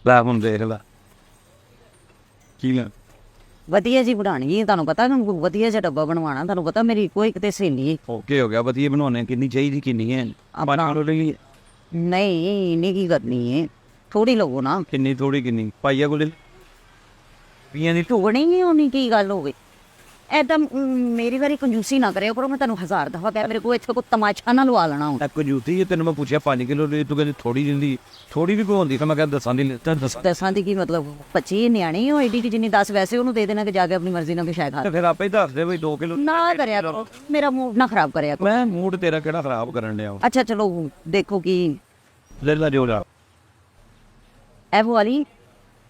ਲੈ ਹੁਣ ਦੇਖ ਲੈ ਕੀ ਲੈ ਵਧੀਆ ਜੀ ਬਣਾਉਣੀ ਤੁਹਾਨੂੰ ਪਤਾ ਤੁਹਾਨੂੰ ਵਧੀਆ ਜਿਹਾ ਡੱਬਾ ਬਣਵਾਉਣਾ ਤੁਹਾਨੂੰ ਪਤਾ ਮੇਰੀ ਕੋਈ ਕਿਤੇ ਸਹੇਲੀ ਓਕੇ ਹੋ ਗਿਆ ਵਧੀਆ ਬਣਾਉਣੇ ਕਿੰਨੀ ਚਾਹੀਦੀ ਕਿੰਨੀ ਹੈ ਆਪਣਾ ਲਈ ਨਹੀਂ ਇੰਨੀ ਕੀ ਕਰਨੀ ਹੈ ਥੋੜੀ ਲਵੋ ਨਾ ਕਿੰਨੀ ਥੋੜੀ ਕਿੰਨੀ ਪਾਈਆ ਕੋਲ ਪੀਆਂ ਦੀ ਢੋਣੀ ਨਹੀਂ ਹੋਣੀ ਕੀ ਗੱਲ ਹੋ ਗਈ ਐਦਾਂ ਮੇਰੀ ਵਾਰੀ ਕੰਜੂਸੀ ਨਾ ਕਰਿਓ ਕਰੋ ਮੈਂ ਤੁਹਾਨੂੰ 1000 ਦਫਾ ਕਹਿ ਮੇਰੇ ਕੋਲ ਇੱਥੇ ਕੋਈ ਤਮਾਸ਼ਾ ਨਾ ਲਵਾ ਲੈਣਾ ਹੁਣ ਕੁਝ ਜੂਤੀ ਤੈਨੂੰ ਮੈਂ ਪੁੱਛਿਆ 5 ਕਿਲੋ ਲਈ ਤੂੰ ਕਹਿੰਦੀ ਥੋੜੀ ਜਿੰਦੀ ਥੋੜੀ ਵੀ ਕੋਈ ਹੁੰਦੀ ਤਾਂ ਮੈਂ ਕਹਿੰਦਾ ਦੱਸਾਂ ਦੀ ਤਾਂ ਦੱਸਾਂ ਦਸਾਂ ਦੀ ਕੀ ਮਤਲਬ 25 ਨਿਆਣੀ ਹੋ ਏਡੀ ਕਿ ਜਿੰਨੀ 10 ਵੈਸੇ ਉਹਨੂੰ ਦੇ ਦੇਣਾ ਕਿ ਜਾ ਕੇ ਆਪਣੀ ਮਰਜ਼ੀ ਨਾਲ ਕਿ ਸ਼ਾਇਦ ਖਾ ਤੇ ਫਿਰ ਆਪੇ ਹੀ ਦੱਸ ਦੇ ਬਈ 2 ਕਿਲੋ ਨਾ ਕਰਿਆ ਕਰੋ ਮੇਰਾ ਮੂਡ ਨਾ ਖਰਾਬ ਕਰਿਆ ਕਰੋ ਮੈਂ ਮੂਡ ਤੇਰਾ ਕਿਹੜਾ ਖਰਾਬ ਕਰਨ ਡਿਆ ਅੱਛਾ ਚਲੋ ਦੇਖੋ ਕੀ ਲੈ ਲੈ ਜੋ ਜਾ ਇਹ ਵਾਲੀ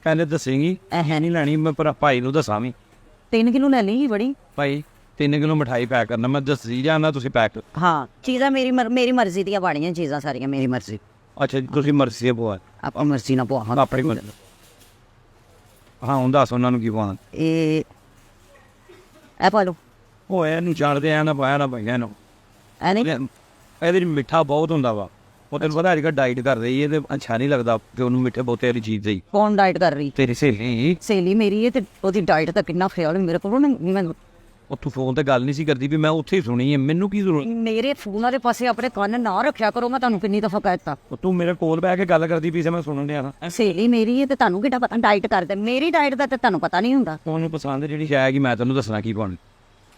ਕਹਿੰਦੇ ਦੱਸੇਂਗੀ ਇਹ ਨਹੀਂ ਲੈਣੀ ਮੈਂ ਪਰ ਭਾਈ ਨੂੰ ਦੱਸਾਂ ਵੀ 3 ਕਿਲੋ ਲੈ ਲਈ ਬੜੀ ਭਾਈ 3 ਕਿਲੋ ਮਠਾਈ ਪੈਕ ਕਰਨਾ ਮੈਂ ਦੱਸੀ ਜਾਣਾ ਤੁਸੀਂ ਪੈਕ ਹਾਂ ਚੀਜ਼ਾਂ ਮੇਰੀ ਮਰਜ਼ੀ ਦੀਆਂ ਬਾਣੀਆਂ ਚੀਜ਼ਾਂ ਸਾਰੀਆਂ ਮੇਰੀ ਮਰਜ਼ੀ ਅੱਛਾ ਤੁਸੀਂ ਮਰਜ਼ੀ ਦੇ ਪਵਾ ਆਪਾਂ ਮਰਜ਼ੀ ਨਾਲ ਪਵਾ ਆਪਣੀ ਮਰਜ਼ੀ ਹਾਂ ਹੁਣ ਦੱਸ ਉਹਨਾਂ ਨੂੰ ਕੀ ਪਵਾਉਣਾ ਇਹ ਪਾ ਲਓ ਓਏ ਇਹਨੂੰ ਜਾਣਦੇ ਆ ਨਾ ਪਾਇਆ ਨਾ ਭਾਈਆ ਨੂੰ ਐ ਨਹੀਂ ਇਹਦੇ ਵਿੱਚ ਮਿੱਠਾ ਬਹੁਤ ਹੁੰਦਾ ਵਾ ਉਹ ਤੈਨੂੰ ਪਤਾ ਅੱਜ ਕੱਲ੍ਹ ਡਾਈਟ ਕਰ ਰਹੀ ਹੈ ਤੇ ਅੱਛਾ ਨਹੀਂ ਲੱਗਦਾ ਕਿ ਉਹਨੂੰ ਮਿੱਠੇ ਬਹੁਤੇ ਵਾਲੀ ਚੀਜ਼ ਦੇਈ ਕੌਣ ਡਾਈਟ ਕਰ ਰਹੀ ਤੇਰੀ ਸਹੇਲੀ ਮੇਰੀ ਹੈ ਤੇ ਉਹਦੀ ਡਾਈਟ ਦਾ ਕਿੰਨਾ ਖਿਆਲ ਮੇਰੇ ਕੋਲ ਮੈਂ ਉਹ ਤੂੰ ਫੋਨ ਤੇ ਗੱਲ ਨਹੀਂ ਸੀ ਕਰਦੀ ਵੀ ਮੈਂ ਉੱਥੇ ਹੀ ਸੁਣੀ ਹੈ ਮੈਨੂੰ ਕੀ ਜ਼ਰੂਰਤ ਮੇਰੇ ਫੋਨਾਂ ਦੇ ਪਾਸੇ ਆਪਣੇ ਕੰਨ ਨਾ ਰੱਖਿਆ ਕਰੋ ਮੈਂ ਤੁਹਾਨੂੰ ਕਿੰਨੀ ਦਫਾ ਕਹਿ ਦਿੱਤਾ ਤੂੰ ਮੇਰੇ ਕੋਲ ਬਹਿ ਕੇ ਗੱਲ ਕਰਦੀ ਪਈ ਸੀ ਮੈਂ ਸੁਣਨ ਡਿਆ ਨਾ ਸਹੇਲੀ ਮੇਰੀ ਹੈ ਤੇ ਤੁਹਾਨੂੰ ਕਿਹੜਾ ਪਤਾ ਡਾਈਟ ਕਰਦੇ ਮੇਰੀ ਡਾਈਟ ਦਾ ਤੇ ਤੁਹਾਨੂੰ ਪਤਾ ਨਹੀਂ ਹੁੰਦਾ ਤੁਹਾਨੂੰ ਪਸੰਦ ਜਿਹੜੀ ਸ਼ਾਇਦ ਕਿ ਮੈਂ ਤੈਨੂੰ ਦੱਸਣਾ ਕੀ ਪਾਉਣੀ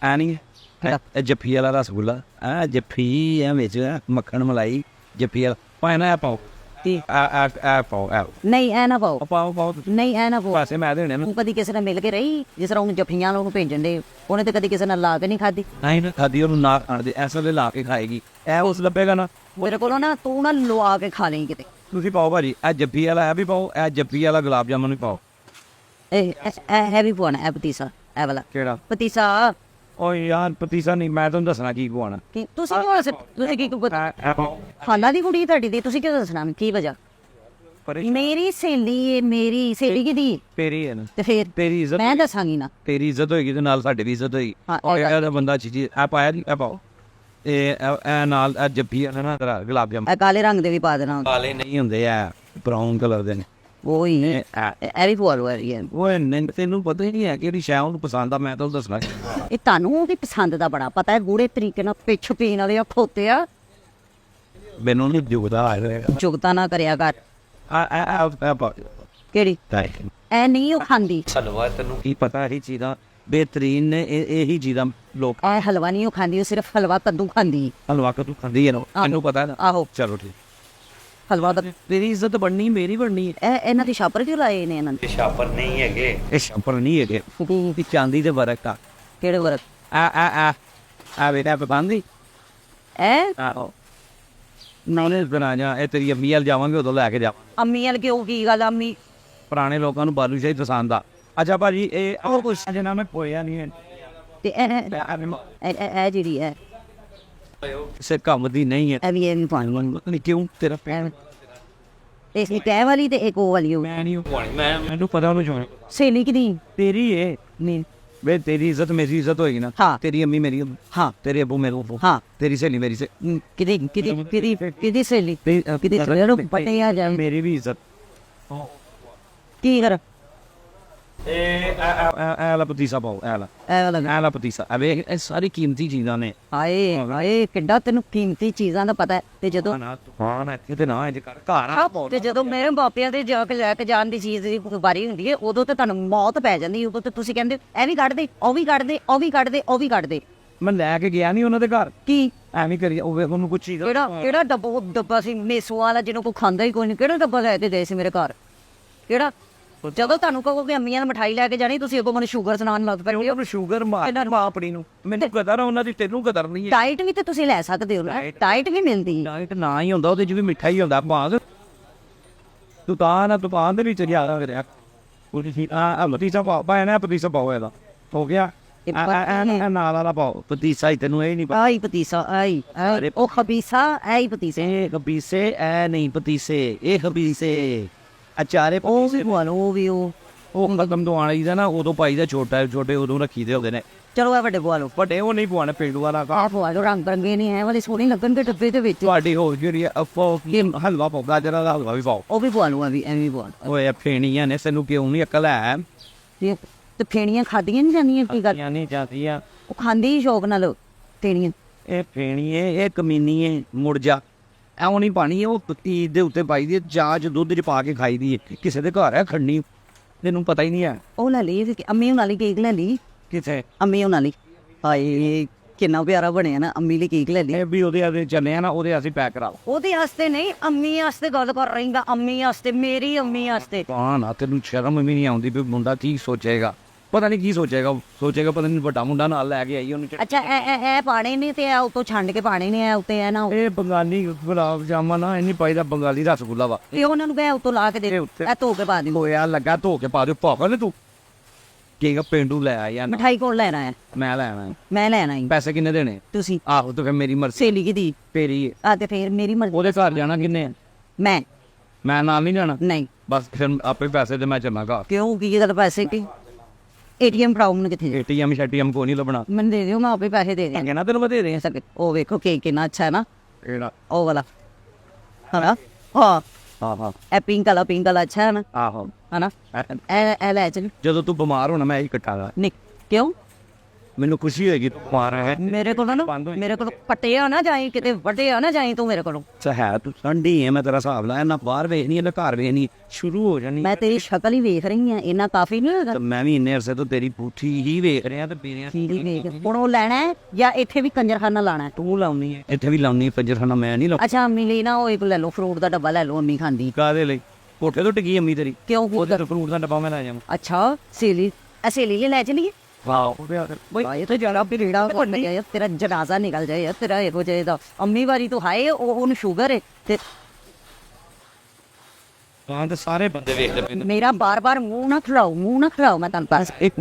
ਐ ਨਹੀਂ ਹੈ ਇਹ ਜੱਫੀ ਵਾਲਾ ਰਸਗੁੱਲਾ ਆ ਜੱਫੀ ਐ ਵਿੱਚ ਮੱਖਣ ਮਲਾਈ ਜੱਫੀ ਵਾਲਾ ਪਾਏ ਨਾ ਪਾਓ ਆ ਪਾਓ ਨਹੀਂ ਐ ਨਾ ਪਾਓ ਪਾਓ ਨਹੀਂ ਐ ਨਾ ਪਾਓ ਪਾਸੇ ਮੈਂ ਦੇਣੇ ਤੂੰ ਕਦੀ ਕਿਸੇ ਨਾਲ ਮਿਲ ਕੇ ਰਹੀ ਜਿਸ ਤਰ੍ਹਾਂ ਉਹਨੂੰ ਜੱਫੀਆਂ ਉਹਨੂੰ ਭੇਜਣ ਦੇ ਉਹਨੇ ਤੇ ਕਦੀ ਕਿਸੇ ਨਾਲ ਲਾ ਕੇ ਨਹੀਂ ਖਾਦੀ ਨਹੀਂ ਨਾ ਖਾਦੀ ਉਹਨੂੰ ਨਾ ਖਾਣ ਦੇ ਐਸਾ ਲਾ ਕੇ ਖਾਏਗੀ ਐ ਉਸ ਲੱਭੇਗਾ ਨਾ ਮੇਰੇ ਕੋਲੋਂ ਨਾ ਤੂੰ ਨਾ ਲਵਾ ਕੇ ਖਾ ਲਈ ਕਿਤੇ ਤੁਸੀਂ ਪਾਓ ਭਾਜੀ ਇਹ ਜੱਫੀ ਵਾਲਾ ਇਹ ਵੀ ਪਾਓ ਇਹ ਜੱਫੀ ਵਾਲਾ ਗੁਲਾਬ ਜਾਮਨ ਵੀ ਪਾਓ ਇਹ ਵੀ ਪਵਾਉਣਾ ਇਹ ਪਤੀਸਾ ਇਹ ਵਾਲਾ ਕਿਹੜਾ ਪਤੀਸਾ ਓ ਯਾਰ ਪਤੀਸਾ ਨਹੀਂ ਮੈਂ ਤੁਹਾਨੂੰ ਦੱਸਣਾ ਕੀ ਪਵਾਉਣਾ ਕੀ ਤੁਸੀਂ ਕੀ ਖਾਣਾ ਦੀ ਕੁੜੀ ਤੁਹਾਡੀ ਦੀ ਤੁਸੀਂ ਕਿਉਂ ਦੱਸਣਾ ਕੀ ਵਜ੍ਹਾ ਮੇਰੀ ਸਹੇਲੀ ਕਿਹਦੀ ਤੇਰੀ ਹੈ ਨਾ ਤੇ ਫੇਰ ਤੇਰੀ ਇੱਜ਼ਤ ਮੈਂ ਦੱਸਾਂਗੀ ਨਾ ਤੇਰੀ ਇੱਜ਼ਤ ਹੋਏਗੀ ਤੇ ਨਾਲ ਸਾਡੀ ਵੀ ਇੱਜ਼ਤ ਹੋਏਗੀ ਇਹਦਾ ਬੰਦਾ ਚੀਜ਼ ਆ ਪਾਇਆ ਨਹੀਂ ਆ ਪਾਓ ਇਹ ਨਾਲ ਜੱਫੀ ਵਾਲਾ ਨਾ ਤੇਰਾ ਗੁਲਾਬ ਜਾਮਨ ਇਹ ਕਾਲੇ ਰੰਗ ਦੇ ਵੀ ਪਾ ਦੇਣਾ ਕਾਲੇ ਨਹੀਂ ਹੁੰਦੇ ਆ ਬਰਾਊਨ ਕਲਰ ਦੇ ਨੇ ਉਹੀ ਇਹ ਵੀ ਪਵਾ ਲਓ ਇਹ ਓਏ ਨਹੀਂ ਤੈਨੂੰ ਪਤਾ ਹੀ ਨਹੀਂ ਹੈ ਕਿ ਜਿਹੜੀ ਸ਼ੈ ਉਹਨੂੰ ਪਸੰਦ ਆ ਮੈਂ ਤੁਹਾਨੂੰ ਦੱਸਣਾ ਇਹ ਤੁਹਾਨੂੰ ਵੀ ਪਸੰਦ ਦਾ ਬੜਾ ਪਤਾ ਹੈ ਗੂੜੇ ਤਰੀਕੇ ਨਾਲ ਪਿੱਛ ਪੀਣ ਵਾਲੇ ਆ ਖੋਤੇ ਆ ਮੈਨੂੰ ਨਹੀਂ ਜੁਗਦਾ ਆ ਰਿਹਾ ਚੁਗਤਾ ਨਾ ਕਰਿਆ ਕਰ ਕਿਹੜੀ ਐ ਨਹੀਂ ਉਹ ਖਾਂਦੀ ਹਲਵਾ ਤੈਨੂੰ ਕੀ ਪਤਾ ਇਹ ਚੀਜ਼ਾਂ ਬਿਹਤਰੀਨ ਨੇ ਇਹੀ ਚੀਜ਼ਾਂ ਲੋਕ ਐ ਹਲਵਾ ਨਹੀਂ ਉਹ ਖਾਂਦੀ ਉਹ ਸਿਰਫ ਹਲਵਾ ਕੱਦੂ ਖਾਂਦੀ ਹਲਵਾ ਕਦੋਂ ਖਾਂਦੀ ਹੈ ਨਾ ਮੈਨੂੰ ਪਤਾ ਨਾ ਆਹੋ ਚਲੋ ਠੀਕ ਹਲਵਾ ਦਾ ਤੇਰੀ ਇੱਜ਼ਤ ਬਣਨੀ ਮੇਰੀ ਬਣਨੀ ਹੈ ਇਹਨਾਂ ਦੀ ਛਾਪਰ ਕਿਉਂ ਲਾਏ ਨੇ ਇਹਨਾਂ ਨੇ ਛਾਪਰ ਨਹੀਂ ਹੈਗੇ ਇਹ ਛਾਪਰ ਨਹੀਂ ਹੈਗੇ ਕਿ ਚਾਂਦੀ ਦੇ ਵਰਕ ਆ ਕਿਹੜੇ ਵਰਕ ਆ ਬੇਟਾ ਪਪਾਂਦੀ ਐ ਆਹੋ ਨਾਲੇ ਬਣਾ ਜਾ ਇਹ ਤੇਰੀ ਅੰਮੀ ਵੱਲ ਜਾਵਾਂਗੇ ਉਦੋਂ ਲੈ ਕੇ ਜਾਵਾਂ ਅੰਮੀ ਵਾਲ ਕਿਉਂ ਕੀ ਗੱਲ ਅੰਮੀ ਪੁਰਾਣੇ ਲੋਕਾਂ ਨੂੰ ਬਾਲੂਸ਼ਾਹੀ ਪਸੰਦ ਆ ਅੱਛਾ ਭਾਜੀ ਇਹ ਹੋਰ ਕੁਛ ਜਿਹਨਾਂ ਮੈਂ ਪੋਇਆ ਨਹੀਂ ਤੇ ਇਹ ਜਿਹੜੀ ਹੈ ਕਿਸੇ ਕੰਮ ਦੀ ਨਹੀਂ ਹੈ ਇਹ ਵੀ ਪਾਣੀ ਨਹੀਂ ਕਿਉਂ ਤੇਰਾ ਪੈਣ ਇਸ ਕਹਿ ਵਾਲੀ ਤੇ ਇੱਕ ਉਹ ਵਾਲੀ ਮੈਂ ਨਹੀਂ ਪਾਣੀ ਮੈਨੂੰ ਪਤਾ ਉਹਨੂੰ ਚੋਣ ਸਹੇਲੀ ਕਿਦੀ ਤੇਰੀ ਏ ਨਹੀਂ ਵੇ ਤੇਰੀ ਇੱਜ਼ਤ ਮੇਰੀ ਇੱਜ਼ਤ ਹੋਏਗੀ ਨਾ ਹਾਂ ਤੇਰੀ ਅੰਮੀ ਮੇਰੀ ਹਾਂ ਤੇਰੇ ਅੱਬੂ ਮੇਰੇ ਅੱਬੂ ਹਾਂ ਤੇਰੀ ਸਹੇਲੀ ਮੇਰੀ ਕਿਦੀ ਸਹੇਲੀ ਕਿਦੀ ਪਤਾ ਆ ਜਾ ਮੇਰੀ ਵੀ ਇੱਜ਼ਤ ਕੀ ਕਰ ਐਲਾ ਪਤੀਸਾ ਪਾਓ ਐਲਾ ਪਤੀਸਾ ਅਵੇ ਇਹ ਸਾਰੀ ਕੀਮਤੀ ਚੀਜ਼ਾਂ ਨੇ ਹਾਏ ਕਿੱਡਾ ਤੈਨੂੰ ਕੀਮਤੀ ਚੀਜ਼ਾਂ ਦਾ ਪਤਾ ਤੇ ਜਦੋਂ ਨਾ ਤੂਫਾਨ ਇੱਥੇ ਤੇ ਨਾ ਇੰਜ ਕਰ ਘਰ ਆ ਤੇ ਜਦੋਂ ਮੇਰੇ ਬਾਪਿਆਂ ਦੇ ਜਾ ਕੇ ਲੈ ਕੇ ਜਾਣ ਦੀ ਚੀਜ਼ ਦੀ ਵਾਰੀ ਹੁੰਦੀ ਹੈ ਉਦੋਂ ਤੇ ਤੁਹਾਨੂੰ ਮੌਤ ਪੈ ਜਾਂਦੀ ਉਦੋਂ ਤੇ ਤੁਸੀਂ ਕਹਿੰਦੇ ਇਹ ਵੀ ਕੱਢ ਦੇ ਉਹ ਵੀ ਕੱਢ ਦੇ ਉਹ ਵੀ ਕੱਢ ਦੇ ਉਹ ਵੀ ਕੱਢ ਦੇ ਮੈਂ ਲੈ ਕੇ ਗਿਆ ਨਹੀਂ ਉਹਨਾਂ ਦੇ ਘਰ ਕੀ ਐਵੇਂ ਕਰੀ ਉਹ ਉਹਨੂੰ ਕੁਝ ਚੀਜ਼ ਕਿਹੜਾ ਡੱਬਾ ਸੀ ਮੇਸੋ ਵਾਲਾ ਜਿਹਨੂੰ ਕੋਈ ਖਾਂਦਾ ਹੀ ਕੋਈ ਨਹੀਂ ਕਿਹੜਾ ਡੱਬਾ ਲੈ ਕੇ ਦੇ ਸੀ ਮੇਰੇ ਘਰ ਕਿਹੜਾ ਜਦੋਂ ਤੁਹਾਨੂੰ ਕਹੋਗੇ ਅੰਮੀਆਂ ਨੇ ਮਠਾਈ ਲੈ ਕੇ ਜਾਣੀ ਤੁਸੀਂ ਅੱਗੋਂ ਮੈਨੂੰ ਸ਼ੂਗਰ ਸੁਣਾਉਣ ਲੱਗ ਪਏ ਉਹਨੂੰ ਸ਼ੂਗਰ ਮਾਂ ਆਪਣੀ ਨੂੰ ਮੈਨੂੰ ਕਦਰ ਆ ਉਹਨਾਂ ਦੀ ਤੈਨੂੰ ਕਦਰ ਨਹੀਂ ਹੈ ਡਾਈਟ ਵੀ ਤੇ ਤੁਸੀਂ ਲੈ ਸਕਦੇ ਹੋ ਡਾਈਟ ਵੀ ਮਿਲਦੀ ਡਾਈਟ ਨਾ ਹੀ ਹੁੰਦਾ ਉਹਦੇ ਚ ਵੀ ਮਿੱਠਾ ਹੀ ਹੁੰਦਾ ਬਾਗ ਤੂੰ ਤਾਂ ਦੇ ਵਿੱਚ ਜਾ ਰਿਹਾ ਉਹ ਜੀ ਆ ਪਤੀਸਾ ਪਾਇਆ ਨਾ ਪਤੀਸਾ ਪਾਓ ਇਹਦਾ ਹੋ ਗਿਆ ਨਾਲ ਵਾਲਾ ਪਾਓ ਪਤੀਸਾ ਹੀ ਤੈਨੂੰ ਇਹ ਨਹੀਂ ਪਤਾ ਆਈ ਪਤੀਸਾ ਆਈ ਉਹ ਖਬੀਸਾ ਆਈ ਪਤੀਸੇ ਇਹ ਖਬੀਸੇ ਐ ਨਹੀਂ ਪਤੀਸੇ ਇਹ ਖਬੀਸੇ ਅਚਾਰੇ ਉਹ ਵੀ ਉਹ ਕਦਮ ਤੋਂ ਆਣੀ ਦਾ ਨਾ ਉਦੋਂ ਪਾਈ ਦਾ ਛੋਟੇ ਉਦੋਂ ਰੱਖੀ ਦੇ ਹੁੰਦੇ ਨੇ ਚਲੋ ਇਹ ਵੱਡੇ ਪਵਾ ਲਓ। ਵੱਡੇ ਉਹ ਨਹੀਂ ਪਵਾਣੇ, ਪਿੰਡੂ ਵਾਲਾ ਆਹ ਪਵਾ ਲਓ, ਰੰਗ ਬਰੰਗੇ ਨੇ ਐ ਵਾਲੇ ਸੋਹਣੇ ਲੱਗਣਗੇ ਡੱਬੇ ਦੇ ਵਿੱਚ। ਤੁਹਾਡੀ ਹੋ ਜਿਹੜੀ ਹਲਵਾ ਪਾਓ, ਗਾਜਰਾਂ ਦਾ ਹਲਵਾ ਵੀ ਪਾਓ। ਉਹ ਵੀ ਪਵਾ ਲਓ, ਐਵੇਂ ਐਵੇਂ ਪਵਾ ਲਓ। ਓਏ ਫੇਣੀਆਂ ਨੇ, ਤੈਨੂੰ ਕਿਉਂ ਨਹੀਂ ਅਕਲ ਹੈ? ਤੇ ਫੇਣੀਆਂ ਖਾਦੀਆਂ ਨਹੀਂ ਜਾਂਦੀਆਂ, ਕੀ ਗੱਲ? ਨਹੀਂ ਜਾਂਦੀਆਂ, ਉਹ ਖਾਂਦੀ ਹੀ ਸ਼ੌਕ ਨਾਲ ਫੇਣੀਆਂ। ਇਹ ਫੇਣੀਏ, ਇਹ ਕਮੀਨੀਏ, ਮੁੜ ਜਾ। ਐਉਂ ਨਹੀਂ ਪਾਣੀ, ਉਹ ਤੀਜ ਦੇ ਉੱਤੇ ਪਾਈ ਦੀ ਹੈ, ਚਾਹ 'ਚ ਦੁੱਧ 'ਚ ਪਾ ਕੇ ਖਾਈ ਦੀ ਹੈ। ਕਿਸੇ ਦੇ ਘਰ ਹੈ ਖੰਡੀ, ਤੈਨੂੰ ਪਤਾ ਹੀ ਨਹੀਂ ਹੈ। ਉਹ ਲੈ ਲਈ ਫਿਰ ਅੰਮੀ ਉਹਨਾਂ ਲਈ ਕੇਕ ਲੈ ਲਈ। ਕਿੱਥੇ? ਅੰਮੀ ਉਹਨਾਂ ਲਈ। ਹਾਏ ਕਿੰਨਾ ਪਿਆਰਾ ਬਣਿਆ ਨਾ, ਅੰਮੀ ਲਈ ਕੇਕ ਲੈ ਲਈ। ਇਹ ਵੀ ਉਹਦੇ ਆਦੇ ਚੱਲੇ ਆ ਨਾ, ਉਹਦੇ ਅਸੀਂ ਪੈਕ ਕਰਾ ਲਓ। ਉਹਦੇ ਵਾਸਤੇ ਨਹੀਂ, ਅੰਮੀ ਵਾਸਤੇ ਗੱਲ ਕਰ ਰਹੀ ਹਾਂ। ਅੰਮੀ ਵਾਸਤੇ, ਮੇਰੀ ਅੰਮੀ ਵਾਸਤੇ। ਤਾਂ ਨਾ ਤੈਨੂੰ ਸ਼ਰਮ ਵੀ ਨਹੀਂ ਆਉਂਦੀ ਵੀ ਮੁੰਡਾ ਕੀ ਸੋਚੇਗਾ, ਪਤਾ ਨਹੀਂ ਕੀ ਸੋਚੇਗਾ ਪਤਾ ਨਹੀਂ ਵੱਡਾ ਮੁੰਡਾ ਨਾਲ ਲੈ ਕੇ ਆਈ ਉਹਨੂੰ। ਅੱਛਾ ਇਹ ਪਾਣੇ ਨੇ ਤੇ ਇਹ ਉਤੋਂ ਛੰਡ ਕੇ ਪਾਣੇ ਨੇ, ਇਹ ਉੱਤੇ ਇਹ ਨਾ। ਇਹ ਬੰਗਾਲੀ ਗੁਲਾਬ ਜਾਮਨ ਨਾ, ਇੰਨੀ ਪਾਈਦਾ ਬੰਗਾਲੀ ਰਸਗੁੱਲਾ ਵਾ। ਇਹ ਉਹਨਾਂ ਨੂੰ ਕਹਿ ਉਤੋਂ ਲਾ ਕੇ ਦੇ, ਇਹ ਧੋ ਕੇ ਪਾ ਦੇ। ਹੋਇਆ ਲੱਗਾ ਧੋ ਕੇ ਪਾ ਦਿਓ, ਪਾਗਲ ਤੂੰ। ਕੀ ਪਿੰਡੂ ਲੈ ਆ ਯਾਰ, ਮਿਠਾਈ ਕੋਲ ਲੈਣਾ ਹੈ? ਮੈਂ ਲੈਣਾ। ਮੈਂ ਲੈਣਾ ਹੀ। ਪੈਸੇ ਕਿੰਨੇ ਦੇਣੇ? ਤੁਸੀਂ। ਆਹੋ ਤੇ ਫਿਰ ਮੇਰੀ ਮਰਜ਼ੀ। ਸਹੇਲੀ ਕਿਹਦੀ? ਤੇਰੀ। ਆ ਤੇ ਫਿਰ ਮੇਰੀ ਮਰਜ਼ੀ। ਉਹਦੇ ਘਰ ਜਾਣਾ ਕਿੰਨੇ? ਮੈਂ ਨਾਲ ਨਹੀਂ ਜਾਣਾ। ਨਹੀਂ ਬਸ ਫਿਰ ਆਪੇ ਪੈਸੇ ਤੇ ਮੈਂ ਚੱਲਾਂ ਘਰ। ਕਿਉਂ, ਕੀ ਗੱਲ? ਪੈਸੇ ਕੀ? ਏਟੀਐਮ ਫੜਾਓ ਮੈਨੂੰ। ਕਿੱਥੇ? ਏਟੀਐਮ ਸ਼ੇਟੀਐਮ ਕੋਈ ਨਹੀਂ ਲੱਭਣਾ। ਮੈਨੂੰ ਦੇ ਦਿਓ, ਮੈਂ ਆਪੇ ਪੈਸੇ ਦੇ ਦਿਆਂ। ਕਹਿੰਦਾ ਤੈਨੂੰ ਮੈਂ ਦੇ ਦੇ ਸਕੇ। ਉਹ ਵੇਖੋ ਕੇਕ ਕਿੰਨਾ ਅੱਛਾ ਹੈ ਨਾ, ਕਿਹੜਾ? ਉਹ ਵਾਲਾ ਹਨਾ। ਹਾਂ ਹਾਂ ਇਹ ਪਿੰਕ ਵਾਲਾ ਅੱਛਾ ਹੈ ਨਾ, ਆਹੋ। ਹਨਾ। ਇਹ ਲੈ ਚੱਲ। ਜਦੋਂ ਤੂੰ ਬਿਮਾਰ ਹੋਣਾ ਮੈਂ ਇਹੀ ਕੱਟਾਂਗਾ। ਨਹੀਂ ਕਿਉਂ? ਮੈਨੂੰ ਖੁਸ਼ੀ ਹੋਏਗੀ ਤੂੰ ਬਿਮਾਰ ਹੈ। ਮੇਰੇ ਕੋਲ ਨਾ, ਮੇਰੇ ਕੋਲ ਪੱਟਿਆ ਨਾ ਜਾਈ, ਕਿਤੇ ਵੱਡਿਆ ਨਾ ਜਾਈ ਤੂੰ ਮੇਰੇ ਕੋਲੋਂ। ਹੈ ਤੂੰ ਸੰਡੀ ਹੈ, ਮੈਂ ਤੇਰਾ ਹਿਸਾਬ ਲਾਇਆ ਨਾ, ਬਾਹਰ ਵੇਖਣੀ ਹੈ ਨਾ ਘਰ ਵੇਖਣੀ, ਸ਼ੁਰੂ ਹੋ ਜਾਣੀ। ਮੈਂ ਤੇਰੀ ਸ਼ਕਲ ਹੀ ਵੇਖ ਰਹੀ ਹਾਂ, ਇੰਨਾ ਕਾਫੀ ਨਹੀਂ ਹੋਏਗਾ? ਤੇ ਮੈਂ ਵੀ ਇੰਨੇ ਅਰਸੇ ਤੋਂ ਤੇਰੀ ਪੁੱਠੀ ਹੀ ਵੇਖ ਰਿਹਾ ਤੇ ਮੇਰੀਆਂ ਕੀ ਵੇਖ? ਹੁਣ ਉਹ ਲੈਣਾ ਹੈ ਜਾਂ ਇੱਥੇ ਵੀ ਕੰਜਰਖਾਨਾ ਲਾਣਾ ਹੈ? ਤੂੰ ਲਾਉਣੀ ਹੈ, ਇੱਥੇ ਵੀ ਲਾਉਣੀ ਹੈ ਪੰਜਰਖਾਨਾ, ਮੈਂ ਨਹੀਂ ਲਾਉਂ। ਅੱਛਾ ਅੰਮੀ ਲਈ ਨਾ ਉਹ ਇੱਕ ਲੈ ਲਓ, ਫਰੂਟ ਦਾ ਡੱਬਾ ਲੈ ਲਓ, ਅੰਮੀ ਖਾਂਦੀ। ਕਾਹਦੇ ਲਈ? ਕੋਠੇ ਤੋਂ ਟਿਕੀ ਅੰਮੀ ਤੇਰੀ? ਕਿਉਂ? ਉਹਦੇ ਤੋਂ ਫਰੂਟ ਦਾ ਡੱਬਾ ਮੈਂ ਲੈ ਜਾਵਾਂ। ਅੱਛਾ ਸਹੇਲੀ ਲਈ ਲੈ ਚਲੀਏ। ਵਾਓ ਇਹ ਤਾਂ ਜਰਾ ਵੀ ਰੇੜਾ ਯਾਰ, ਤੇਰਾ ਜਨਾਜ਼ਾ ਨਿਕਲ ਜਾਏ ਯਾਰ, ਤੇਰਾ ਇਹੋ ਜਿਹੇ ਦਾ। ਅੰਮੀ ਵਾਰੀ ਤੂੰ ਹਾਏ, ਉਹਨੂੰ ਸ਼ੂਗਰ ਹੈ ਤੇ ਤਾਂ ਤੇ ਸਾਰੇ ਬੰਦੇ ਵੇਖਦੇ ਪਏ ਨੇ। ਮੇਰਾ ਬਾਰ-ਬਾਰ ਮੂੰਹ ਨਾ ਖਿਲਾਓ, ਮੈਂ ਤੁਹਾਨੂੰ ਪਾਸ ਇੱਕ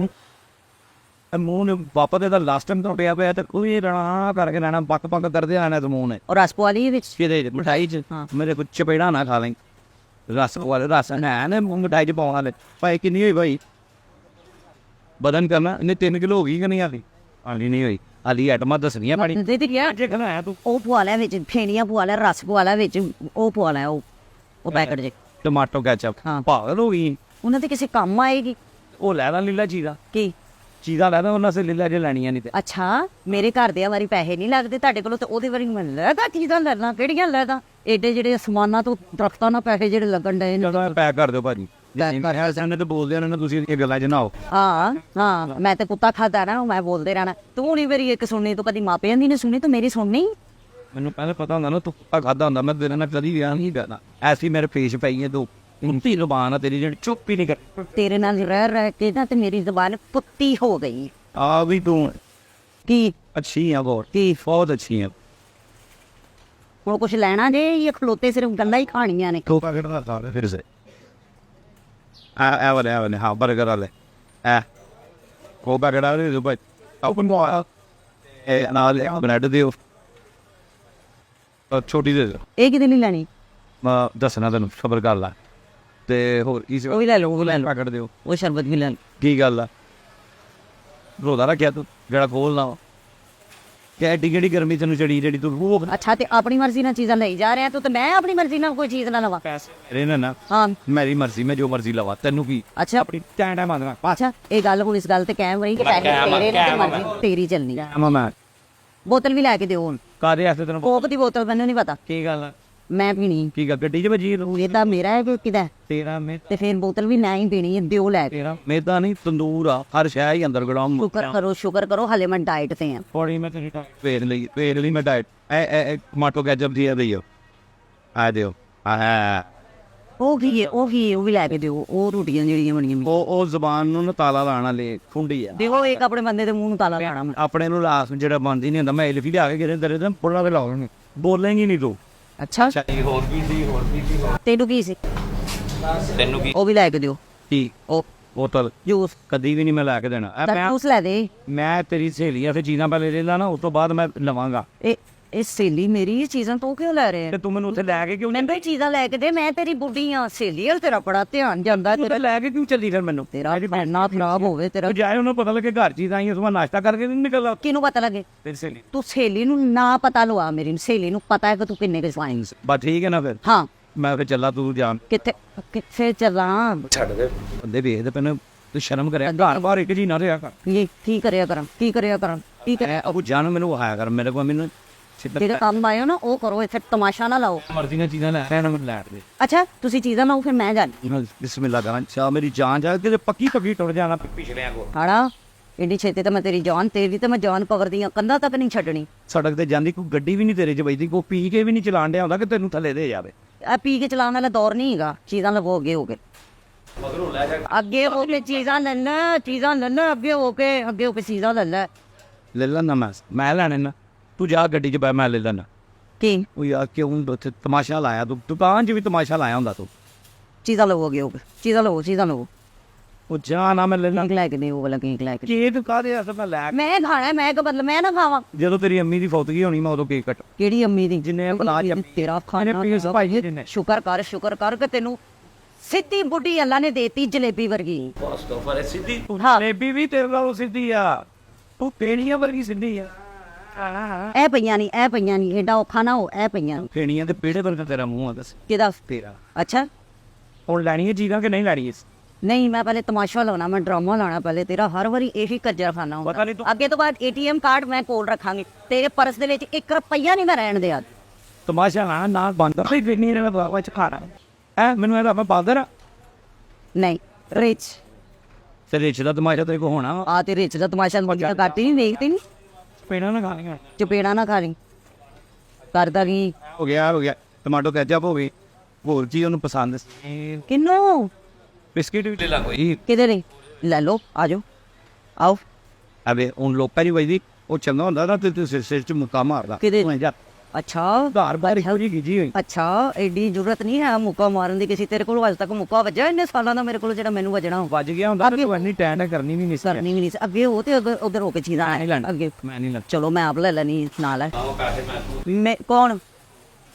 ਮੂੰਹ ਨੇ ਵਾਪਾ ਦੇ ਦਾ ਲਾਸਟ ਟਾਈਮ ਤੋਂ ਪਿਆ ਪਿਆ ਤੇ ਕੋਈ ਰਣਾ ਕਰਕੇ ਰਹਿਣਾ, ਪੱਕ ਕਰਦੇ ਆਣਾ ਤੇ ਮੂੰਹ ਨੇ। ਔਰ ਰਸਪਵਾਲੀ ਵਿੱਚ ਕਿਹਦੇ ਮਿਠਾਈ 'ਚ? ਹਾਂ। ਮੇਰੇ ਕੋਲ ਚਪੇੜਾ ਨਾ ਖਾ ਲੈ। ਰਸ ਵਾਲੇ ਰਸ ਹੈ ਨੇ ਮਿਠਾਈ 'ਚ ਪਾਉਣ ਵਾਲੇ। ਭਾਈ ਕਿੰਨੀ ਹੋਈ ਭਾਈ? ਬਦਨ ਕਰਨਾ ਇਹਨੇ 3 ਕਿਲੋ ਹੋ ਗਈ ਕਿ ਨਹੀਂ? ਆਲੀ ਨਹੀਂ ਹੋਈ, ਆਲੀ ਆਈਟਮਾਂ ਦੱਸਣੀਆਂ ਪਾਣੀ ਦੇ ਦੇ ਯਾਰ। ਜੇ ਖਲਾਇਆ ਤੂੰ ਉਹ ਪਵਾ ਲੈ ਵਿੱਚ, ਫੇਣੀਆਂ ਪਵਾ ਲੈ, ਰਸ ਪਵਾ ਲੈ ਵਿੱਚ, ਉਹ ਪਵਾ ਲੈ, ਉਹ ਪੈਕਟ ਜੇ। ਟਮਾਟੋ ਕੈਚਅਪ ਹਾਂ। ਪਾਗਲ ਹੋ ਗਈ। ਉਹਨਾਂ ਦੇ ਕਿਸੇ ਕੰਮ ਆਏਗੀ। ਉਹ ਲੈ ਲਾ ਲੀਲਾ ਚੀਜ਼ਾ, ਕੀ ਚੀਜ਼ਾ ਲੈ ਲਾ, ਉਹਨਾਂ ਸੇ ਲੀਲਾ ਜੇ ਲੈਣੀਆਂ ਨਹੀਂ ਤੇ। ਅੱਛਾ ਮੇਰੇ ਘਰ ਦੇ ਵਾਰੀ ਪੈਸੇ ਨਹੀਂ ਲੱਗਦੇ ਤੁਹਾਡੇ ਕੋਲੋਂ, ਤੇ ਉਹਦੇ ਵਾਰੀ ਮੈਂ ਲੈਦਾ ਚੀਜ਼ਾਂ ਲੈਣਾ, ਕਿਹੜੀਆਂ ਲੈਦਾ? ਏਡੇ ਜਿਹੜੇ ਅਸਮਾਨਾਂ ਤੋਂ ਦਰਖਤਾਂ ਨਾਲ ਪੈਸੇ ਜਿਹੜੇ ਲੱਗਣ ਡਏ ਨੇ। ਜਦੋਂ ਪੈਕ ਕਰ ਦਿਓ ਭਾਜੀ। ਪੈਕ ਕਰ। ਹੈ ਸਾਹਮਣੇ ਤੇ ਬੋਲਦੇ ਉਹਨਾਂ ਨੂੰ, ਤੁਸੀਂ ਇਹ ਗੱਲਾਂ 'ਚ ਨਾ ਆਓ। ਹਾਂ ਮੈਂ ਤੇ ਕੁੱਤਾ ਖਾਦਾ ਨਾ, ਮੈਂ ਬੋਲਦੇ ਰਹਿਣਾ। ਤੂੰ ਨਹੀਂ ਮੇਰੀ ਇੱਕ ਸੁਣਨੀ, ਤੂੰ ਕਦੀ ਮਾਪਿਆਂ ਦੀ ਨਹੀਂ ਸੁਣੀ, ਤੂੰ ਮੇਰੀ ਸੁਣਨੀ। ਮੈਨੂੰ ਪਹਿਲੇ ਪਤਾ ਹੁੰਦਾ ਨਾ ਤੂੰ ਕੁੱਤਾ ਖਾਦਾ ਹੁੰਦਾ, ਮੈਂ ਤੇਰੇ ਨਾਲ ਕਦੀ ਵਿਆਹ ਨਹੀਂ ਕਰਨਾ। ਐਸੀ ਮੇਰੇ ਪੇਸ਼ ਪਈ ਹੈ ਤੂੰ, ਕੁੱਤੀ ਜ਼ੁਬਾਨ ਆ ਤੇਰੀ ਜਿਹੜੀ ਚੁੱਪ ਹੀ ਨਹੀਂ ਕਰ। ਤੇਰੇ ਨਾਲ ਰਹਿ ਕੇ ਨਾ ਤੇ ਮੇਰੀ ਜ਼ੁਬਾਨ ਕੁੱਤੀ ਹੋ ਗਈ। ਆ ਵੀ ਤੂੰ ਕੀ ਅੱਛੀ ਆ, ਬਹੁਤ ਕੀ ਬਹੁਤ ਅੱਛੀ ਆ। ਹੁਣ ਕੁਛ ਲੈਣਾ ਜੇ ਇਹ ਖਲੋਤੇ ਸਿਰਫ ਗੱਲਾਂ ਹੀ ਖਾਣੀਆਂ ਨੇ? ਦੋ ਪੈਕਟ ਦਾ ਸਾਰੇ ਫਿਰ ਸੇ ਆ ਵਾਲੇ ਹਾਂ ਬਰਗਰ ਵਾਲੇ ਕੋ ਪੈਕਟ ਆ ਰਹੇ ਜੋ ਭਾਈ ਓਪਨ ਬੋਆ ਇਹ ਨਾਲ ਬ੍ਰੈਡ ਦਿਓ, ਛੋਟੀ ਦੇ ਦਿਓ। ਇਹ ਕਿਤੇ ਨਹੀਂ ਲੈਣੀ? ਮੈਂ ਦੱਸਣਾ ਤੈਨੂੰ, ਖਬਰ ਕਰ ਲੈ। ਤੇ ਹੋਰ ਕੀ ਉਹ ਵੀ ਲੈ ਲਓ, ਉਹ ਲੈ ਲਓ, ਪੈਕਟ ਦਿਓ। ਉਹ ਸ਼ਰਬਤ ਵੀ ਲੈ ਲਓ। ਕੀ ਗੱਲ ਆ, ਰੋਦਾ ਰੱਖਿਆ ਤੂੰ ਜਿਹੜਾ ਖੋਲਣਾ ਵਾ? ਕਿ ਐਡੀ ਕਿਹੜੀ ਗਰਮੀ ਤੈਨੂੰ ਚੜੀ ਜਿਹੜੀ ਤੂੰ ਰੋਕ? ਅੱਛਾ ਤੇ ਆਪਣੀ ਮਰਜ਼ੀ ਨਾਲ ਚੀਜ਼ਾਂ ਲਈ ਜਾ ਰਿਹਾ ਤੂੰ, ਤੇ ਮੈਂ ਆਪਣੀ ਮਰਜ਼ੀ ਨਾਲ ਕੋਈ ਚੀਜ਼ ਨਾ ਲਵਾਂ? ਪੈਸੇ ਮੇਰੇ ਨੇ ਨਾ, ਹਾਂ ਮੇਰੀ ਮਰਜ਼ੀ, ਮੈਂ ਜੋ ਮਰਜ਼ੀ ਲਵਾ, ਤੈਨੂੰ ਕੀ? ਅੱਛਾ ਆਪਣੀ ਟੈਂਟਾ ਮਾਰਨਾ। ਅੱਛਾ ਇਹ ਗੱਲ ਹੁਣ ਇਸ ਗੱਲ ਤੇ ਕਾਇਮ ਰਹੀ ਕਿ ਪੈਸੇ ਤੇਰੇ ਨੇ ਤੇ ਮਰਜ਼ੀ ਤੇਰੀ ਚੱਲਣੀ। ਮੈਂ ਬੋਤਲ ਵੀ ਲੈ ਕੇ ਦਿਓ ਹੁਣ। ਕਾਦੇ ਵਾਸਤੇ ਤੈਨੂੰ? ਕੋਕ ਦੀ ਬੋਤਲ ਮੈਨੂੰ ਨਹੀਂ ਪਤਾ, ਕੀ ਗੱਲ ਆ? ਮੈਂ ਪੀਣੀ। ਕੀ ਗੱਲ ਗੱਡੀ 'ਚ ਵੱਜੀ ਤੂੰ? ਇਹਦਾ ਮੇਰਾ ਹੈ ਕਿ ਕਿਹਦਾ? ਤੇਰਾ ਮੈਂ ਤੇ ਫਿਰ ਬੋਤਲ ਵੀ ਨਾ ਹੀ ਪੀਣੀ ਹੈ, ਦਿਓ ਲੈ ਕੇ। ਤੇਰਾ ਮੇਦਾ ਨਹੀਂ, ਤੰਦੂਰ ਆ, ਹਰ ਸ਼ੈ ਹੀ ਅੰਦਰ ਗੜਾਮ। ਸ਼ੁਕਰ ਕਰੋ ਹਲੇ ਮੈਂ ਡਾਈਟ ਤੇ ਆ। ਪੌੜੀ ਮੈਂ ਤੇਰੀ ਫੇਰ ਲਈ ਮੈਂ ਡਾਈਟ ਟਮਾਟੋ ਕੈਚਅਪ ਦੀ ਦਿਓ, ਆ ਦਿਓ। ਉਹ ਕੀ ਹੈ, ਉਹ ਵੀ ਲੈ ਕੇ ਦਿਓ। ਉਹ ਰੋਟੀਆਂ ਜਿਹੜੀਆਂ ਬਣੀਆਂ ਉਹ ਜ਼ਬਾਨ ਨੂੰ ਨਾ ਤਾਲਾ ਲਾਣਾ ਲੈ ਖੁੰਡੀ ਆ। ਦੇਖੋ ਇੱਕ ਆਪਣੇ ਬੰਦੇ ਦੇ ਮੂੰਹ ਨੂੰ ਤਾਲਾ ਲਾਣਾ। ਆਪਣੇ ਨੂੰ ਲਾਸ ਜਿਹੜਾ ਬੰਦੀ ਨਹੀਂ ਹੁੰਦਾ, ਮੈਂ ਐਲਫੀ ਲਿਆ ਕੇ ਗਿਰੇ ਦਰੇ ਤੇ ਪੁੱਲਾ ਤੇ ਲਾਉਣੇ, ਬੋਲੇਂਗੀ ਨਹੀਂ ਤੂੰ। ਅੱਛਾ ਹੋਰ ਕੀ ਸੀ? ਤੈਨੂੰ ਕੀ ਸੀ? ਤੈਨੂੰ ਕੀ? ਉਹ ਵੀ ਲੈ ਕੇ ਦਿਓ। ਕੀ? ਉਹ ਬੋਤਲ ਜੂਸ ਕਦੀ ਵੀ ਨਹੀਂ ਮੈਂ ਲੈ ਕੇ ਦੇਣਾ। ਜੂਸ ਲੈ ਦੇ। ਮੈਂ ਤੇਰੀ ਸਹੇਲੀ ਆ, ਫਿਰ ਚੀਜ਼ਾਂ ਪਹਿਲੇ ਲੈ ਲਾ ਨਾ, ਉਸ ਤੋਂ ਬਾਅਦ ਮੈਂ ਲਵਾਂਗਾ। ਇਹ ਇਹ ਸਹੇਲੀ ਮੇਰੀ ਇਹ ਚੀਜ਼ਾਂ ਤੂੰ ਕਿਉਂ ਲੈ ਰਿਹਾ ਤੇ ਤੂੰ ਮੈਨੂੰ ਉੱਥੇ ਲੈ ਕੇ ਕਿਉਂ ਮੈਨੂੰ ਇਹ ਚੀਜ਼ਾਂ ਲੈ ਕੇ ਦੇ, ਮੈਂ ਤੇਰੀ ਬੁੱਢੀ ਆ ਸਹੇਲੀ ਵੱਲ ਤੇਰਾ ਬੜਾ ਧਿਆਨ ਜਾਂਦਾ ਤੂੰ ਲੈ ਕੇ ਕਿਉਂ ਚੱਲੀ ਫਿਰ ਮੈਨੂੰ ਤੇਰਾ ਪੈਨਾ ਖਰਾਬ ਹੋਵੇ ਤੇਰਾ। ਤੂੰ ਜਾਏ ਉਹਨੂੰ ਪਤਾ ਲੱਗੇ ਘਰ ਚੀਜ਼ ਆਈ ਉਸ ਵਾਰ ਨਾਸ਼ਤਾ ਕਰਕੇ ਨਹੀਂ ਨਿਕਲਦਾ ਕਿਹਨੂੰ ਪਤਾ ਲੱਗੇ? ਤੇਰੀ ਸਹੇਲੀ ਤੂੰ ਸਹੇਲੀ ਨੂੰ ਨਾ ਪਤਾ ਲਵਾ, ਮੇਰੀ ਸਹੇਲੀ ਨੂੰ ਪਤਾ ਹੈ ਕਿ ਤੂੰ ਕਿੰਨੇ ਕੁ ਸਾਈਨ। ਬਸ ਠੀਕ ਹੈ ਨਾ ਫਿਰ ਹਾਂ ਮੈਂ ਫਿਰ ਚੱਲਾ ਤੂੰ ਜਾਣ ਕਿੱਥੇ ਕਿੱਥੇ ਚੱਲਾਂ? ਛੱਡ ਦੇ ਬੰਦੇ ਵੇਖਦੇ ਪੈਨੇ ਤੂੰ ਸ਼ਰਮ ਕਰਿਆ ਘਰ ਬਾਹਰ ਇੱਕ ਜੀ ਨਾ ਰਿਹਾ ਕਰ ਇਹ ਕੀ ਕਰਿਆ ਕਰਾਂ ਕੀ ਕਰਿਆ ਕਰਾਂ ਕੀ ਕਰ ਐ ਉਹ ਜਾਨ ਮੈਨੂੰ ਆਇਆ ਕਰ ਮੇਰੇ ਕੋਲ ਮੈਨੂੰ ਜਿਹੜਾ ਕੰਮ ਆਇਓ ਨਾ ਉਹ ਕਰੋ, ਇੱਥੇ ਤਮਾਸ਼ਾ ਨਾ ਲਾਓ। ਮਰਜ਼ੀ ਨਾਲ ਚੀਜ਼ਾਂ ਲੈ ਰਹਿਣਾ ਮੈਨੂੰ ਲੈਟ ਦੇ ਅੱਛਾ ਤੁਸੀਂ ਚੀਜ਼ਾਂ ਲਾਓ ਫਿਰ ਮੈਂ ਜਾਣੀ। ਬਿਸਮਿਲ੍ਲਾ ਕਰਾਂ ਚਾਹ ਮੇਰੀ ਜਾਨ ਜਾ ਕੇ ਪੱਕੀ ਪੱਕੀ ਟੁੱਟ ਜਾਣਾ ਪਿਛਲਿਆਂ ਕੋ ਹਾੜਾ ਇੰਨੀ ਛੇਤੀ ਤਾਂ ਮੈਂ ਤੇਰੀ ਜਾਨ ਤੇਰੀ ਤੇ ਮੈਂ ਜਾਨ ਪਵਰਦੀ ਆ, ਕੰਧਾਂ ਤੱਕ ਨਹੀਂ ਛੱਡਣੀ। ਸੜਕ ਤੇ ਜਾਂਦੀ ਕੋਈ ਗੱਡੀ ਵੀ ਨਹੀਂ ਤੇਰੇ ਚ ਵੱਜਦੀ ਕੋਈ ਪੀ ਕੇ ਵੀ ਨਹੀਂ ਚਲਾਣ ਡਿਆ ਹੁੰਦਾ ਕਿ ਤੈਨੂੰ ਥੱਲੇ ਦੇ ਜਾਵੇ ਆ ਪੀ ਕੇ ਚਲਾਉਣ ਵਾਲਾ ਦੌਰ ਨਹੀਂ ਹੈਗਾ, ਚੀਜ਼ਾਂ ਲਵੋ ਅੱਗੇ ਹੋ ਕੇ ਅੱਗੇ ਹੋ ਕੇ ਚੀਜ਼ਾਂ ਲੈ ਲੈ, ਚੀਜ਼ਾਂ ਲੈ ਲੈ ਅੱਗੇ ਹੋ ਕੇ ਚੀਜ਼ਾਂ ਲੈ ਲੈ। ਲੈ ਲੈਣਾ ਮੈਂ ਲੈਣੇ ਨਾ ਤੂੰ ਜਾ ਗੱਡੀ 'ਚ ਬੈ ਮੈਂ ਲੈ ਲੈਣਾ ਕੀ ਉਹ ਯਾਰ ਕਿਉਂ ਉੱਥੇ ਤਮਾਸ਼ਾ ਲਾਇਆ ਤੂੰ ਦੁਕਾਨ 'ਚ ਵੀ ਤਮਾਸ਼ਾ ਲਾਇਆ ਹੁੰਦਾ ਤੂੰ ਚੀਜ਼ਾਂ ਲਵੋ ਅੱਗੇ ਹੋ ਕੇ ਚੀਜ਼ਾਂ ਲਵੋ ਉਹ ਜਾ ਨਾ ਮੈਂ ਲੈ ਲਾਂ ਕੇਕ ਲੈ ਕੇ ਦੇ ਉਹ ਵਾਲਾ ਕੇਕ ਲੈ ਕੇ ਦੇ। ਕੇਕ ਕਾਹਦੇ ਅਸਲ ਮੈਂ ਲੈ ਮੈਂ ਖਾਣਾ ਮੈਂ ਕਿ ਬਦਲ ਮੈਂ ਨਾ ਖਾਵਾਂ। ਜਦੋਂ ਤੇਰੀ ਅੰਮੀ ਦੀ ਫੌਤਗੀ ਹੋਣੀ ਮੈਂ ਉਦੋਂ ਕੇਕ ਕੱਟ ਕਿਹੜੀ ਅੰਮੀ ਦੀ? ਜਿੰਨੇ ਬਣਾ ਜਾ ਤੇਰਾ ਖਾਣਾ ਭਾਈ ਜਿੰਨੇ ਸ਼ੁਕਰ ਕਰ ਕਿ ਤੈਨੂੰ ਸਿੱਧੀ ਬੁੱਢੀ ਅੱਲਾ ਨੇ ਦੇਤੀ ਜਲੇਬੀ ਵਰਗੀ। ਬਸ ਤੋਂ ਫਰੇ ਸਿੱਧੀ ਹਾਂ। ਜਲੇਬੀ ਵੀ ਤੇਰੇ ਨਾਲ ਸਿੱਧੀ ਆ ਉਹ ਪੇੜੀਆਂ ਵਰਗੀ ਸਿੱਧੀ ਆ ਇਹ ਪਈਆਂ ਨਹੀਂ ਏਡਾ ਔਖਾ ਨਾ ਹੋ, ਇਹ ਪਈਆਂ ਨੀ। ਪੇੜੀਆਂ ਤੇ ਪੇੜੇ ਵਰਗਾ ਤੇਰਾ ਮੂੰਹ ਆ ਦੱਸ ਕਿਹਦਾ? ਤੇਰਾ ਅੱਛਾ ਹੁਣ ਲੈਣੀ ਹੈ ਚੀਜ਼ਾਂ ਕਿ ਨਹੀਂ ਲੈਣੀ ਹੈ ਨਹੀਂ ਮੈਂ ਪਹਿਲੇ ਤਮਾਸ਼ਾ ਲਾਉਣਾ, ਮੈਂ ਡਰਾਮਾ ਲਾਉਣਾ ਪਹਿਲੇ ਤੇਰਾ ਹਰ ਵਾਰੀ ਇਹੀ ਕੱਜਰ ਖਾਨਾ ਪਤਾ ਨਹੀਂ ਹੁੰਦਾ। ਤੂੰ ਅੱਗੇ ਤੋਂ ਬਾਅਦ ਏਟੀਐਮ ਕਾਰਡ ਮੈਂ ਕੋਲ ਰੱਖਾਂਗੀ, ਤੇਰੇ ਪਰਸ ਦੇ ਵਿੱਚ 1 ਰੁਪਈਆ ਨਹੀਂ ਮੈਂ ਰਹਿਣ ਦਿਆ। ਤਮਾਸ਼ਾ ਨਾ ਬੰਦ ਹੋਈ ਫਿਰ ਨਹੀਂ ਰਹਿਣਾ ਬਾਬਾ ਚ ਖਾਣਾ ਐ ਮੈਨੂੰ ਇਹਦਾ ਮੈਂ ਬਾਦਰ ਆ ਨਹੀਂ ਰਿਚ ਤੇ ਰਿਚ ਦਾ ਤਮਾਸ਼ਾ ਤੇਰੇ ਕੋ ਹੋਣਾ ਆ ਤੇ ਰਿਚ ਦਾ ਤਮਾਸ਼ਾ ਮੁੰਡਾ ਕਰਦੀ ਨਹੀਂ ਵੇਖਦੀ ਨਹੀਂ ਪੇੜਾ ਨਾ ਖਾਣੀਆਂ ਚਪੇੜਾ ਨਾ ਖਾ ਲਈ ਕਰਦਾ ਕੀ ਹੋ ਗਿਆ ਟਮਾਟੋ ਕੈਚਅਪ ਹੋ ਗਈ ਹੋਰ ਚੀਜ਼ ਉਹਨੂੰ ਪਸੰਦ ਸੀ ਕਿੰਨੂ ਬਿਸਕਿਟ ਵੀ ਲੈ ਲਾ ਕੋਈ ਕਿਹਦੇ ਲਈ ਲੈ ਲਓ ਆਜੋ ਆਓ ਅਬੇ ਉਹ ਲੋਕਾਂ ਦੀ ਵਜਦੀ ਉਹ ਚੰਗਾ ਹੁੰਦਾ ਨਾ ਤੇ ਸਿਰ ਚ ਮੁੱਕਾ ਮਾਰਦਾ ਕਿਹਦੇ? ਤੂੰ ਜਾ ਅੱਛਾ ਘਰ ਬਾਹਰ ਇਹੋ ਜਿਹੀ ਗਿਜੀ ਹੋਈ ਅੱਛਾ ਐਡੀ ਜ਼ਰੂਰਤ ਨਹੀਂ ਹੈ ਮੁੱਕਾ ਮਾਰਨ ਦੀ, ਕਿਸੇ ਤੇਰੇ ਕੋਲ ਅੱਜ ਤੱਕ ਮੁੱਕਾ ਵੱਜਾ ਇੰਨੇ ਸਾਲਾਂ ਦਾ ਮੇਰੇ ਕੋਲ ਜਿਹੜਾ ਮੈਨੂੰ ਵੱਜਣਾ ਵੱਜ ਗਿਆ ਹੁੰਦਾ ਤੇ ਇੰਨੀ ਟੈਂਡ ਕਰਨੀ ਵੀ ਨਹੀਂ ਸੀ ਕਰਨੀ ਵੀ ਨਹੀਂ ਸੀ। ਅੱਗੇ ਉਹ ਤੇ ਉਧਰ ਹੋ ਕੇ ਚੀਜ਼ਾਂ ਨਹੀਂ ਲੈਣਾ ਅੱਗੇ ਮੈਂ ਨਹੀਂ ਲੈਣਾ ਚਲੋ ਮੈਂ ਆਪ ਲੈ ਲੈਣੀ ਨਾਲ ਹੈ ਮੈਂ ਕੌਣ?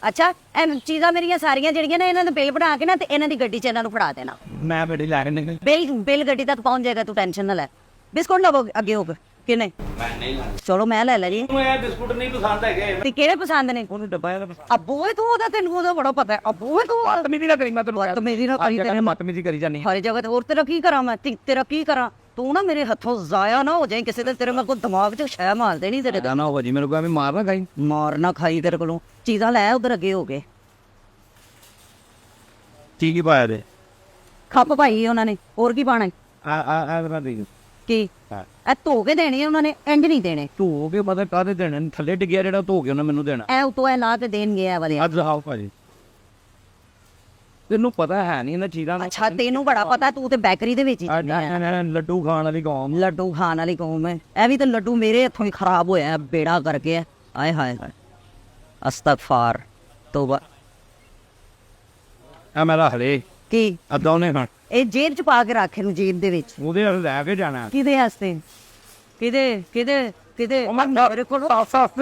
ਅੱਛਾ ਇਹ ਚੀਜ਼ਾਂ ਮੇਰੀਆਂ ਸਾਰੀਆਂ ਜਿਹੜੀਆਂ ਨੇ ਇਹਨਾਂ ਦੇ ਬਿੱਲ ਬਣਾ ਕੇ ਨਾ ਤੇ ਇਹਨਾਂ ਦੀ ਗੱਡੀ 'ਚ ਇਹਨਾਂ ਨੂੰ ਫੜਾ ਦੇਣਾ। ਮੈਂ ਬੜੀ ਲੈ ਰਹੇ ਬਿੱਲ ਗੱਡੀ ਤੱਕ ਪਹੁੰਚ ਜਾਏਗਾ, ਤੂੰ ਟੈਨਸ਼ਨ ਨਾ ਲੈ। ਬਿਸਕੁਟ ਲਵੋ ਅੱਗੇ ਹੋ ਕੇ ਕਿਨੇ? ਮੈਂ ਨਹੀਂ ਲੈਣਾ ਚਲੋ ਮੈਂ ਲੈ ਜੀ। ਤੂੰ ਇਹ ਬਿਸਕੁਟ ਨਹੀਂ ਪਸੰਦ ਹੈਗੇ ਤੇ ਕਿਹੜੇ ਪਸੰਦ ਨੇ? ਉਹਨੂੰ ਡੱਬਾ ਇਹਦਾ ਅੱਬੂ ਏ ਤੂੰ ਉਹਦਾ ਤੈਨੂੰ ਉਹਦਾ ਬੜਾ ਪਤਾ ਹੈ। ਅੱਬੂ ਏ ਤੂੰ ਮਤਮੀਜੀ ਨਾ ਕਰੀ ਮੈਂ ਤੈਨੂੰ ਤੇ ਮੇਰੀ ਨਾ ਕਰੀ ਤੇਰੇ ਮਤਮੀਜੀ ਕਰੀ ਜਾਨੀ ਹਰ ਜਗ੍ਹਾ ਤੇ ਹੋਰ ਤੇਰਾ ਕੀ ਕਰਾਂ ਮੈਂ? ਤੇਰਾ ਕੀ ਕਰਾਂ? ਤੂੰ ਨਾ ਮੇਰੇ ਹੱਥੋਂ ਜ਼ਾਇਆ ਨਾ ਹੋ ਜਾਏ ਕਿਸੇ ਦੇ, ਤੇਰੇ ਮੈਂ ਕੋਈ ਦਿਮਾਗ 'ਚ ਸ਼ੈ ਮਾਰ ਦੇਣੀ ਤੇਰੇ ਦਾ। ਨਾ ਹੋ ਜੀ ਮੇਰੇ ਕੋਲ ਐਵੇਂ ਮਾਰਨਾ ਖਾਈ ਮਾਰ ਨਾ ਖਾਈ ਤੇਰੇ ਕੋਲੋਂ ਚੀਜ਼ਾਂ ਲੈ ਉਧਰ ਅੱਗੇ ਹੋ ਕੇ। ਕੀ ਪਾਇਆ ਦੇ ਖੱਪ ਪਾਈ ਉਹਨਾਂ ਨੇ, ਹੋਰ ਕੀ ਪਾਣਾ? ਆ ਮੈਂ ਦੇ ਕੀ ਇਹ ਧੋ ਕੇ ਦੇਣੇ ਆ ਉਹਨਾਂ ਨੇ, ਇੰਜ ਨਹੀਂ ਦੇਣੇ। ਧੋ ਕੇ ਪਤਾ ਕਾਹਦੇ ਦੇਣੇ ਨੇ? ਥੱਲੇ ਡਿੱਗਿਆ ਜਿਹੜਾ ਧੋ ਕੇ ਉਹਨਾਂ ਮੈਨੂੰ ਦੇਣਾ ਐ ਉਤੋਂ ਐ ਲਾ ਕੇ ਦੇਣਗੇ ਇਹ ਵਾਲੇ। ਅੱਜ ਦਿਖਾਓ ਭਾਜੀ ਤੈਨੂੰ ਪਤਾ ਹੈ ਨਹੀਂ ਇਹਨਾਂ ਚੀਜ਼ਾਂ ਦਾ ਅੱਛਾ ਤੈਨੂੰ ਬੜਾ ਪਤਾ, ਤੂੰ ਤੇ ਬੇਕਰੀ ਦੇ ਵਿੱਚ ਹੀ ਲੱਡੂ ਖਾਣ ਵਾਲੀ ਕੌਮ ਲੱਡੂ ਖਾਣ ਵਾਲੀ ਕੌਮ ਹੈ। ਇਹ ਵੀ ਤਾਂ ਲੱਡੂ ਮੇਰੇ ਹੱਥੋਂ ਹੀ ਖਰਾਬ ਹੋਇਆ, ਬੇੜਾ ਕਰਕੇ ਆਏ ਹਾਏ ਅਸਤਗਫਾਰ ਤੋਬਾ। ਆ ਮੈਂ ਰੱਖ ਲੈ ਕੀ ਅੱਧਾ ਉਹਨੇ ਖਾਣ ਇਹ ਜੇਬ 'ਚ ਪਾ ਕੇ ਰੱਖ ਇਹਨੂੰ, ਜੇਬ ਦੇ ਵਿੱਚ। ਉਹਦੇ ਨਾਲ ਲੈ ਕੇ ਜਾਣਾ ਕਿਹਦੇ ਵਾਸਤੇ? ਕਿਹਦੇ ਮੇਰੇ ਕੋਲ ਸਾਫ